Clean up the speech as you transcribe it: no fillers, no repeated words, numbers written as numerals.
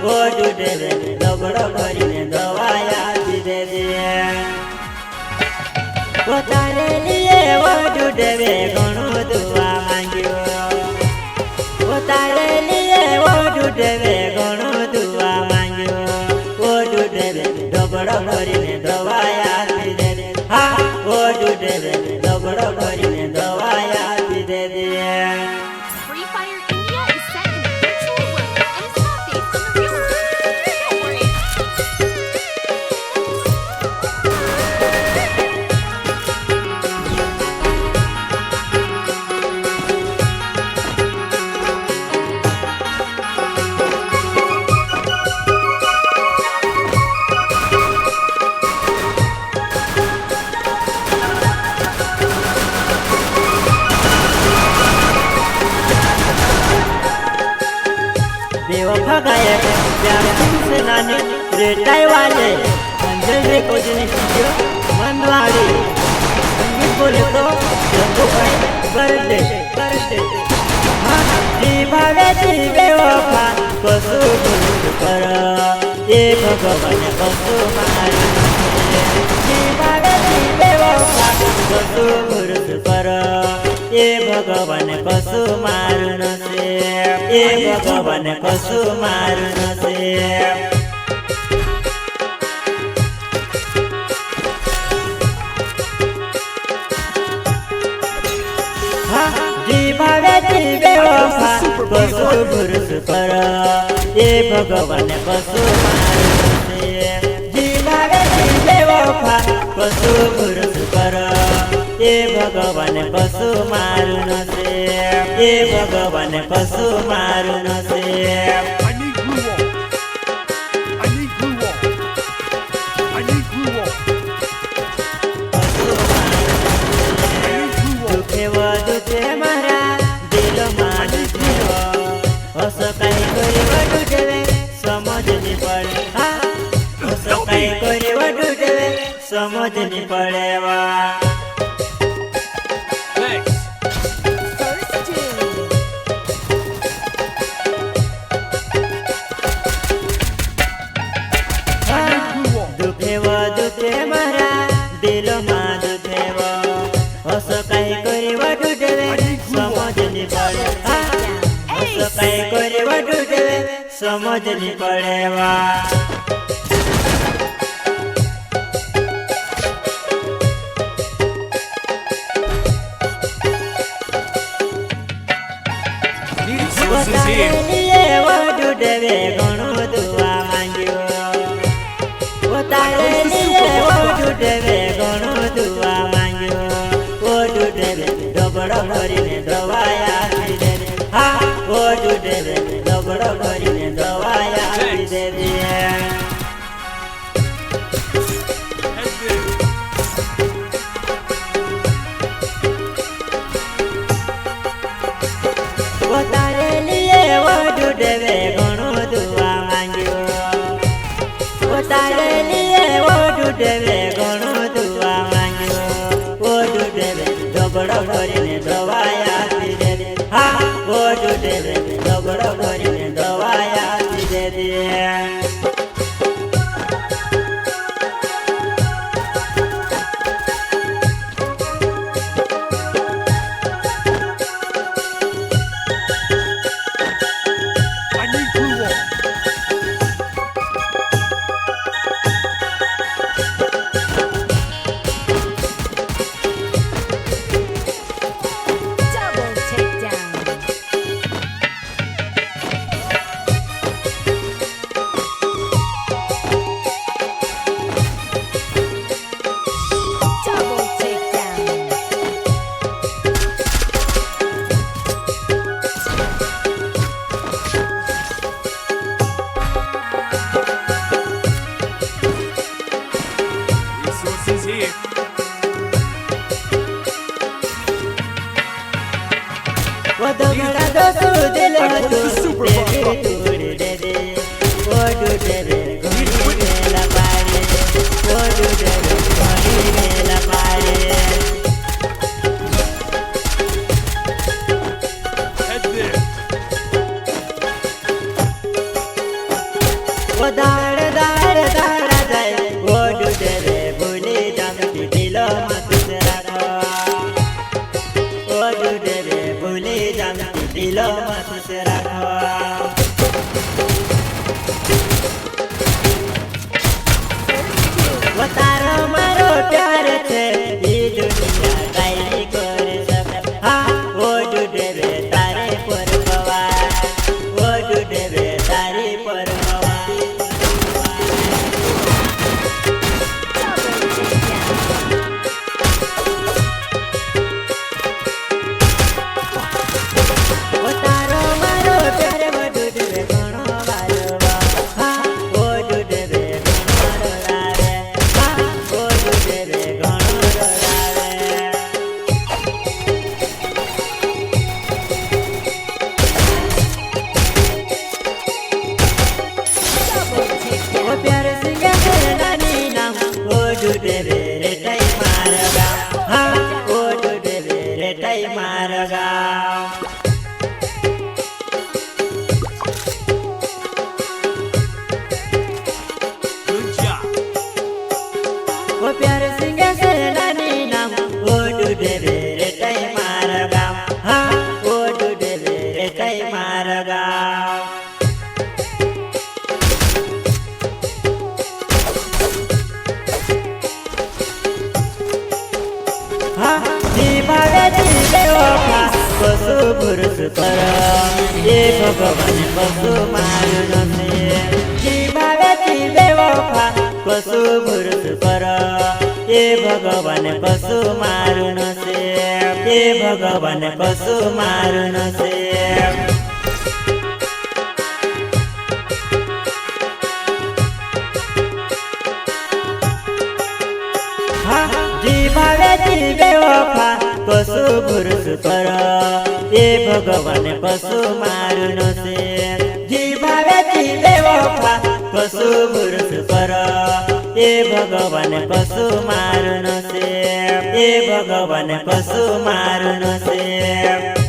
ઓ ડૂડે રે દબડો કરીને દવા આપી દેજે પોતાને લીએ ઓ ડૂડે રે ઘણું દુઆ માંગ્યો પોતાને લીએ ઓ ડૂડે રે ઘણું દુઆ માંગ્યો ઓ ડૂડે રે દબડો કરીને દવા આપી દેજે હા ઓ ડૂડે રે દબડો કરીને દવા આપી દેજે Free Fire India is set in a virtual world and is not based on the real world. Don't worry. बेवफा गायक प्यार से नाने रेटाई वाले अंजल रे को जने कीजियो मनवाड़ी संगीत बोले तो जंगो भाई कर दे हाँ दीवावे दी बेवफा कसु गुरु कर ये भगवान कसु मारे दीवावे दी बेवफा कसु गुरु कर ये भगवान कसु मारुन से ये भगवान कसु मारुन से जीवावे जीवे वफा कसु पुरुष पर ये भगवान कसु मारुन से जीवावे जीवे वफा कसु पुरुष पर ये भगवान कसु मारुन से ये भगवान कसु मारुन से I need glue wall. I need glue wall. I need glue wall. दुखे वो दुखे मारा दिल मान जीव हस कहीं कोई वो डूबे समझ नहीं पड़े हस कहीं कोई वो डूबे समझ नहीं पड़े वा Thanks. First tune. दुखे वो दुखे मारा दिल मान दुखे वो हस कहीं कोई वो डूबे समझ नहीं पड़े हस कहीं कोई वो डूबे समझ नहीं पड़े वा Resources here. लिए वो डूबे घणो दुआ मांग्यो પોતાને લીએ वो डूबे घणो दुआ मांग्यो वो डूबे दबड़ो કરીને દવા આપી દેજે હા वो डूबे દબડો કરીને દવા આપી દેજે Head there. પોતાને લીએ वो डूबे ઘણો दुआ मांग्यो પોતાને લીએ वो डूबे ઘણો दुआ मांग्यो वो डूबे દબડો કરીને દવા આપી દેજે હા वो डूबे દબડો કરીને દવા આપી દેજે I need glue wall. Double takedown. Double takedown. Resources here. वो दबड़ा दो तू दिल तू Super तेरी Bowl. तोड़ दे दे वो डूबे घड़ी मेला पारे वो डूबे घड़ी मेला पारे Head there. ઓ દાડ દાડ દાડા જાય ઓ ડૂડરે ભૂલી જામતી દિલમાં તુજ રાખો ઓ ડૂડરે ભૂલી જામતી દિલમાં તુજ રાખો ઓ તારો મારો પ્યાર છે ઈ દુનિયા કાઈ કરે શકે હા ઓ ડૂડરે તારે પર ભવાય ઓ ડૂડરે તારી પર ભવાય ઓ તારો મારો પ્યાર ડૂડરે ઘણો વારવા હા ઓ ડૂડરે ઘણો રડાવે હા ઓ ડૂડરે ઘણો રડાવે ઓ પ્યાર સિંગા નાની નામ ઓ ડૂડરે રેટાઈ મારગા હા ઓ ડૂડરે રેટાઈ મારગા Good job. ઓ પ્યાર સિંગા નાની નામ ઓ ડૂડરે રેટાઈ મારગા હા ઓ ડૂડરે રેટાઈ મારગા જીવાવે જીવે વફા પશુ પુરુષ પર એ ભગવાન પશુ મારું નથી જીવાવે જીવે વફા પશુ પુરુષ પર એ ભગવાન પશુ મારું નથી એ ભગવાન પશુ મારું નથી જીવાવે જીવે વફા પશુ પુરુષ પર એ ભગવાન પશુ મારું નથી જીવાવે જીવે વફા પશુ પુરુષ પર એ ભગવાન પશુ મારું નથી એ ભગવાન પશુ મારું નથી